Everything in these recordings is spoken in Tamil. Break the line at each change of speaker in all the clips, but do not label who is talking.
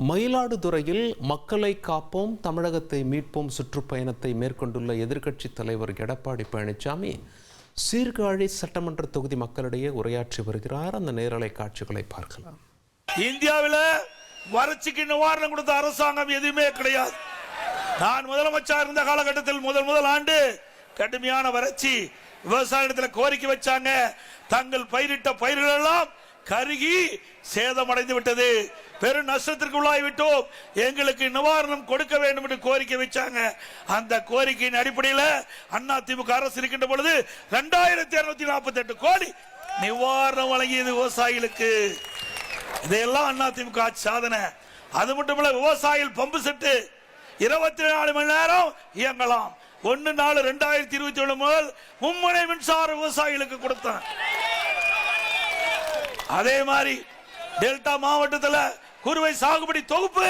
மயிலாடுதுறையில் மக்களை காப்போம் தமிழகத்தை மீட்போம் சுற்றுப்பயணத்தை மேற்கொண்டுள்ள எதிர்க்கட்சித் தலைவர் எடப்பாடி பழனிசாமி சீர்காழி சட்டமன்ற தொகுதி மக்களிடையே உரையாற்றி வருகிறார். அந்த நேரலை காட்சிகளை பார்க்கலாம்.
இந்தியாவில் வறட்சிக்கு நிவாரணம் கொடுத்த அரசாங்கம் எதுவுமே கிடையாது. நான் முதலமைச்சர் இருந்த காலகட்டத்தில் முதல் ஆண்டு கடுமையான வறட்சி, விவசாயத்தில் கோரிக்கை வச்சாங்க. தங்கள் பயிரிட்ட பயிர்கள் எல்லாம் கருகி சேதமடைந்து விட்டது, பெரும் நஷ்டத்திற்கு உள்ளாகிவிட்டோம், எங்களுக்கு நிவாரணம் கொடுக்க வேண்டும் என்று கோரிக்கை வச்சாங்க. அந்த கோரிக்கையின் அடிப்படையில் அதிமுக அரசு இருக்கின்ற பொழுது 2248 கோடி நிவாரணம் வழங்கியது விவசாயிகளுக்கு. இதையெல்லாம் அதிமுக சாதனை. அது மட்டுமல்ல, விவசாயிகள் பம்பு செட்டு 24 மணி நேரம் இயங்கலாம். 1/4/2027 முதல் மும்முனை மின்சார விவசாயிகளுக்கு கொடுத்தாங்க. அதே மாதிரி டெல்டா மாவட்டத்தில் குறுவை சாகுபடி தொகுப்பு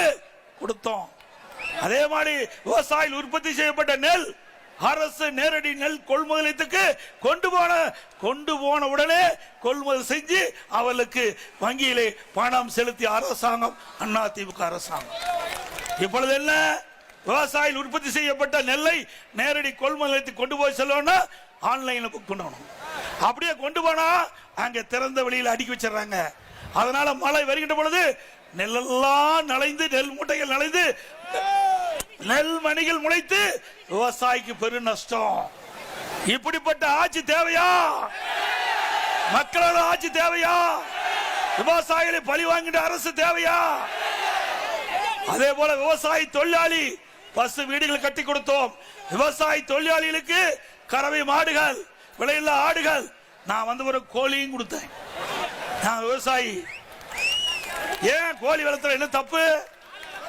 கொடுத்தோம். அதே மாதிரி விவசாயிகள் உற்பத்தி செய்யப்பட்ட நெல் அரசு நேரடி நெல் கொள்முதலத்துக்கு கொண்டு போன உடனே கொள்முதல் செஞ்சு அவர்களுக்கு வங்கியிலே பணம் செலுத்திய அரசாங்கம் அதிமுக அரசாங்கம். இப்பொழுது என்ன, விவசாயிகள் உற்பத்தி செய்யப்பட்ட நெல்லை நேரடி கொள்முதலத்துக்கு கொண்டு போய் செல்லணும்னா ஆன்லைன்ல புக் பண்ணணும். அப்படியே கொண்டு போனா அங்க திறந்த வெளியில அடுக்கி வச்சிடறாங்க. அதனால மழை வருகின்ற பொழுது நெல்லெல்லாம் நனைந்து, நெல் மூட்டைகள் நனைந்து, நெல் மணிகள் முளைத்து விவசாயிக்கு பெரும் நஷ்டம். இப்படிப்பட்ட ஆட்சி தேவையா? மக்களோட ஆட்சி தேவையா? விவசாயிகளை பழி வாங்கின்ற அரசு தேவையா? அதே போல விவசாயி தொழிலாளி பசு வீடுகள் கட்டி கொடுத்தோம். விவசாயி தொழிலாளிகளுக்கு கறவை மாடுகள், விலையில்லா ஆடுகள், நான் ஒரு கோழியும் கொடுத்தேன். நான் விவசாயி, ஏன் கோழி வளர்த்துல என்ன தப்பு?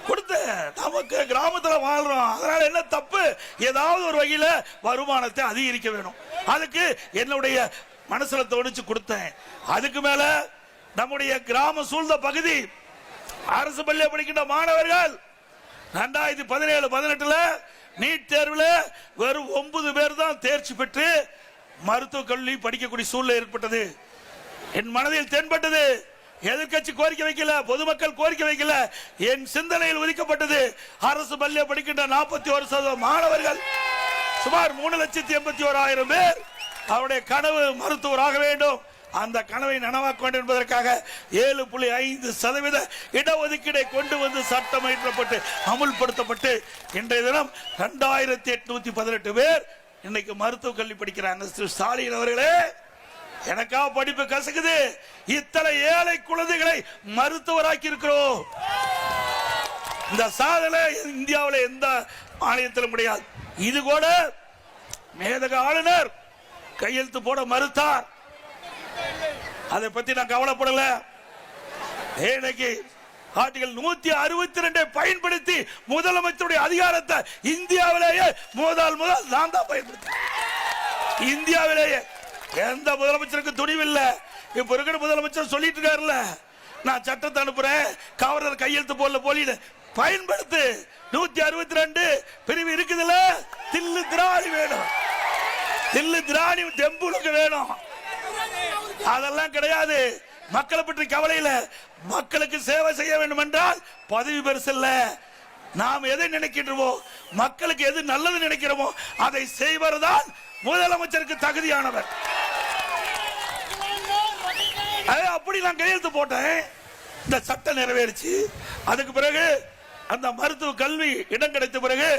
கொடுத்தேன். நமக்கு கிராமத்தில் வாழ்றோம், அதனால என்ன தப்பு? ஏதாவது ஒரு வகையில் வருமானத்தை அதிகரிக்க வேணும். அதுக்கு என்னுடைய மனசுல தோணிச்சு கொடுத்தேன். அதுக்கு மேல நம்முடைய கிராம சூழ்ந்த பகுதி அரசு பள்ளியில் படிக்கின்ற மாணவர்கள் 2017-18 நீட் தேர்வில் வெறும் 9 பேர் தான் தேர்ச்சி பெற்று மருத்துவக் கல்வி படிக்கக்கூடிய சூழ்நிலை ஏற்பட்டது. என் மனதில் தென்பட்டது. எதிர்கட்சி கோரிக்கை வைக்கல, பொதுமக்கள் கோரிக்கை வைக்கல, என் சிந்தனையில் ஒதுக்கப்பட்டது. அரசு பள்ளியில் படிக்கின்ற 41% மாணவர்கள், சுமார் 3,81,000 பேர் அவருடைய கனவு மருத்துவராக வேண்டும், அந்த கனவை நனவாக்க வேண்டும் என்பதற்காக 7.5% இடஒதுக்கீடை கொண்டு வந்து சட்டம் இயற்றப்பட்டு அமுல்படுத்தப்பட்டு இன்றைய தினம் 2818 பேர் இன்னைக்கு மருத்துவ கல்வி படிக்கிறாங்க. திரு ஸ்டாலின் அவர்களே, எனக்கா படிப்பு கசக்குது. இத்தனை ஏழை குழந்தைகளை மருத்துவராக்கி இருக்கிறோம். இந்த சாதனை இந்தியாவில் எந்த மாநிலத்திலும் கிடையாது. இது கூட மேதக ஆளுநர் கையெழுத்து போட மறுத்தார். அதை பத்தி நான் கவலைப்படல. இன்னைக்கு ஆர்டிகல் 162 பயன்படுத்தி முதலமைச்சருடைய அதிகாரத்தை இந்தியாவிலேயே முதல் நான் தான் பயன்படுத்தேன். இந்தியாவிலேயே எந்த முதலமைச்சருக்கு துணிவில்லை. இப்ப இருக்கிற முதலமைச்சர் சொல்லிட்டு இருக்காருல்ல, நான் சட்டத்தை அனுப்புறேன், கவர்னர் கையெழுத்து போடல, போலீஸ் பயன்படுத்து. 162 பிரிவு இருக்குதுல்ல, தில்லு திராணி வேணும், தில்லு திராணி தெம்புலுக்கு வேணும். அதெல்லாம் கிடையாது. மக்களை பற்றி கவலையில, மக்களுக்கு சேவை செய்ய வேண்டும் என்றால் பதவி பெருசல்ல. நாம் எதை நினைக்கின்றோமோ, மக்களுக்கு எது நல்லது நினைக்கிறோமோ அதை செய்வதுதான் முதலமைச்சருக்கு தகுதியானவர். அப்படி நான் கையெழுத்து போட்டேன். இந்த சட்டம் நிறைவேறிச்சு. அதுக்கு பிறகு அந்த மருத்துவ கல்வி இடம் கிடைத்த பிறகு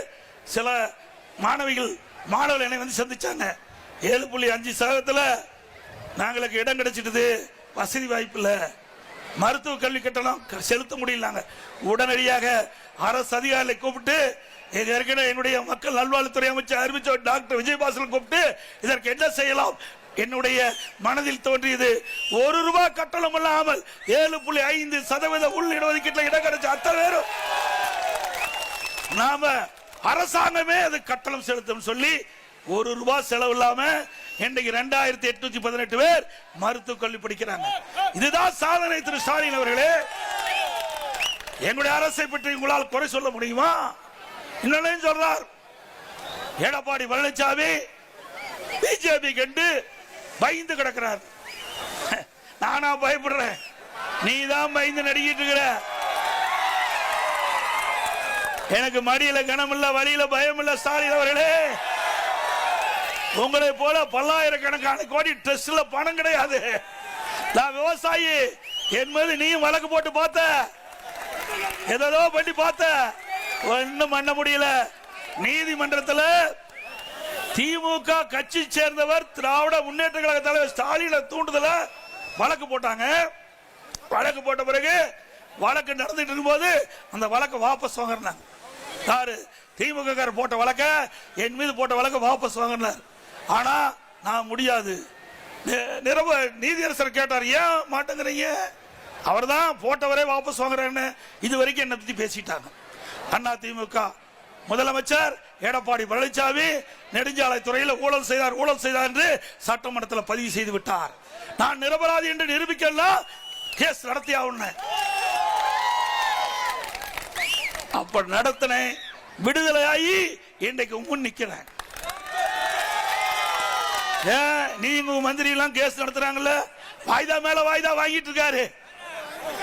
சில மாணவர்கள் என்னை வந்து சந்திச்சாங்க. 7.5% நாங்களுக்கு இடம் கிடைச்சிட்டது, வசதி வாய்ப்பு இல்ல, மருத்துவ கல்வி கட்டணம் செலுத்த முடியல. உடனடியாக அரசு அதிகாரிகளை கூப்பிட்டு, ஏற்கனவே என்னுடைய மக்கள் நல்வாழ்வுத்துறை அமைச்சர் அறிவிச்ச டாக்டர் விஜயபாஸ்கர் கூப்பிட்டு இதற்கு என்ன செய்யலாம் என்னுடைய மனதில் தோன்றியது. ₹1 கட்டணம் இல்லாமல் 7.5% உள் இடஒதுக்கீட்டில் இடம் கிடைச்ச அத்தனை பேரும் நாம அரசாங்கமே அது கட்டணம் செலுத்தும் சொல்லி ₹1 செலவு இல்லாம இன்றைக்கு 2818 பேர் மருத்துவ கல்வி படிக்கிறாங்க. இதுதான் சாதனை. திரு ஸ்டாலின் அவர்களே, எங்களுடைய அரசை பற்றி உங்களால் குறை சொல்ல முடியுமா? இன்னொன்னு சொல்றார் எடப்பாடி பழனிசாமி, பிஜேபி கண்டு பயந்து கிடக்கிறார். நானா பயப்படுறேன்? நீ தான் பயந்து நடிக்கிட்டு இருக்கிற. எனக்கு மடியில கனம் இல்ல, வழியில பயம் இல்ல. ஸ்டாலின் அவர்களே, உங்களை போல பல்லாயிரக்கணக்கான கோடி ட்ரஸ்ட்ல பணம் கிடையாது. நான் விவசாயி என்பது நீயும் வழக்கு போட்டு பார்த்த, ஏதோ பண்ணி பார்த்த, ஒன்னும் பண்ண முடியல. நீதிமன்றத்தில் திமுக கட்சி சேர்ந்தவர் திராவிட முன்னேற்ற கழக தலைவர் ஸ்டாலினை தூண்டுதல வழக்கு போட்டாங்க. வழக்கு போட்ட பிறகு வழக்கு நடந்துட்டு இருக்கும்போது அந்த வழக்கை வாபஸ் வாங்கினாங்க. யாரு? திமுக போட்ட வழக்க, என் மீது போட்ட வழக்க வாபஸ் வாங்கினார். ஆனா நான் முடியாது. நீதியரசர் கேட்டார், ஏன் மாட்டேங்கிறீங்க? அவர் தான் போட்டவரே வாபஸ் வாங்குறேன்னு இது வரைக்கும் என்னை பத்தி பேசிட்டாங்க. அண்ணா திமுக முதலமைச்சர் எடப்பாடி பழனிசாமி நெடுஞ்சாலை துறையில் ஊழல் செய்தார் என்று சட்டமன்றத்தில் பதிவு செய்து விட்டார். நான் நிரபராதி என்று நிரூபிக்கலாம் கேஸ் நடத்தியாவுன்னு அப்ப நடத்தின விடுதலையாகி இன்றைக்கு முன் நிக்கிறேன். நீங்க மந்திரி எல்லாம் கேஸ் நடத்துறாங்கல்ல, வாய்தா மேல வாய்தா வாங்கிட்டு இருக்காரு.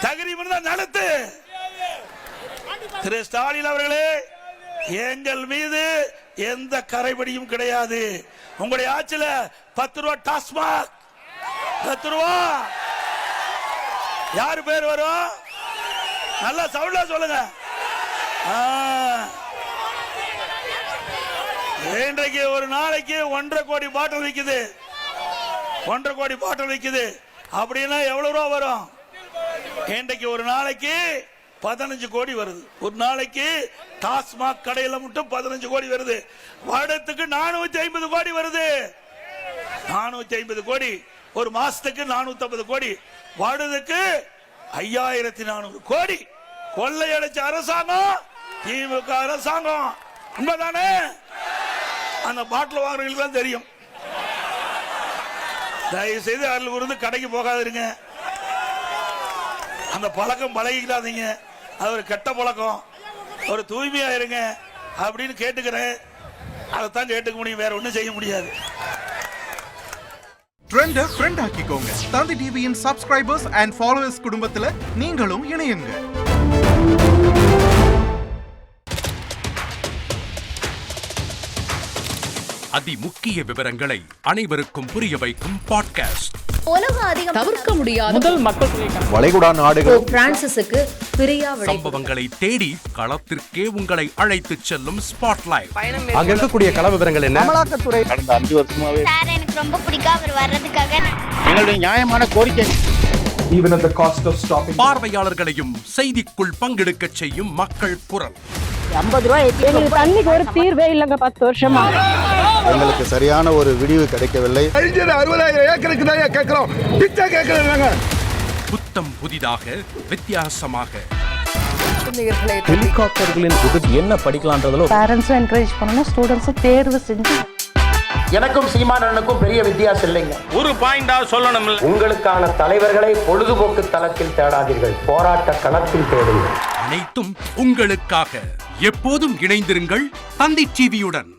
தகுதி நடத்து. திரு ஸ்டாலின் அவர்களே, எங்கள் மீது எந்த கரைபடியும் கிடையாது. உங்களுடைய ஆட்சியில 10 ரூபா டாஸ்மாக், 10 ரூபா யாரு பேர் வரும்? நல்லா சவுண்டா சொல்லுங்க. இன்றைக்கு ஒரு நாளைக்கு 1.5 கோடி பாட்டில் விற்குது. 1.5 கோடி பாட்டில் விற்குது அப்படின்னா எவ்வளவு ரூபா வரும்? இன்றைக்கு ஒரு நாளைக்கு 15 கோடி வருது. ஒரு நாளைக்கு டாஸ்மாக் கடையில் மட்டும் 15 கோடி வருது. வருடத்துக்கு 450 கோடி வருது. 450 கோடி. ஒரு மாசத்துக்கு 450 கோடி. வருடத்துக்கு 5400 கோடி கொள்ளையடிச்ச அரசாங்கம் திமுக அரசாங்கம். உண்மைதானே? அந்த பாட்டில் வாங்குறவங்களுக்கு தான் தெரியும். தயவு செய்து அதில் இருந்து கடைக்கு போகாதீங்க. அந்த பழக்கம் பழகிக்காதீங்க. அது ஒரு கெட்ட பழக்கம். ஒரு தூய்மையா இருங்க அப்படின்னு கேட்டுக்கிறேன். அதைத்தான் கேட்டுக்க முடியும், வேற ஒன்றும் செய்ய முடியாது.
ட்ரெண்டை ஃப்ரெண்ட் ஆக்கிக்கோங்க. தந்தி டிவியின் சப்ஸ்கிரைபர்ஸ் அண்ட் ஃபாலோவர்ஸ் குடும்பத்தில் நீங்களும் இணையுங்க.
அதிமுக்கிய விவரங்களை அனைவருக்கும் புரிய வைக்கும் பாட்காஸ்ட்.
உலக அதிகம் தவிர்க்க முடியாத
முதல் மக்கள்
வளைகுடா நாடுகள்
பிரான்சிஸுக்கு பிரியா
சம்பவங்களை தேடி களத்திற்கே உங்களை அழைத்துச் செல்லும் ஸ்பாட்லைட்.
அங்க இருக்கக்கூடிய கள விவரங்கள் என்ன?
அமலாக்கத்துறை
கடந்த 5 வருஷமாவே
சார் எனக்கு ரொம்ப பிடிக்கும் அவர் வர்றதுக்காக.
எங்களுடைய நியாயமான கோரிக்கை.
even at the cost of stopping
பார்வையாளர்களையும் செய்திக்குள் பங்கெடுக்க செய்யும் மக்கள் குரல்.
50 ரூபாய் எங்களுக்கு தண்ணிக்கு ஒரு தீர்வே இல்லங்க 10 வருஷமா.
எங்களுக்கு சரியான ஒரு விடிவு கிடைக்கவில்லை.
60,000 ஏக்கருக்கு தான் கேட்கிறோம். பிச்சை கேட்கறாங்க.
புத்தம் புதிதாக வித்தியாசமாக
ஹெலிகாப்டர்களின் உதவி என்ன படிக்கலாம்ன்றதுல
பேரண்ட்ஸும் என்கரேஜ் பண்ணணும், ஸ்டூடெண்ட்ஸும் தேர்வு செஞ்சு.
எனக்கும் சீமானனுக்கும் பெரிய வித்தியாசம் இல்லைங்க.
ஒரு பாயிண்டா சொல்லணும்.
உங்களுக்கான தலைவர்களை பொழுதுபோக்கு தளத்தில் தேடாதீர்கள், போராட்ட களத்தில் தேடுங்கள்.
அனைத்தும் உங்களுக்காக. எப்போதும் இணைந்திருங்கள் தந்தி டிவியுடன்.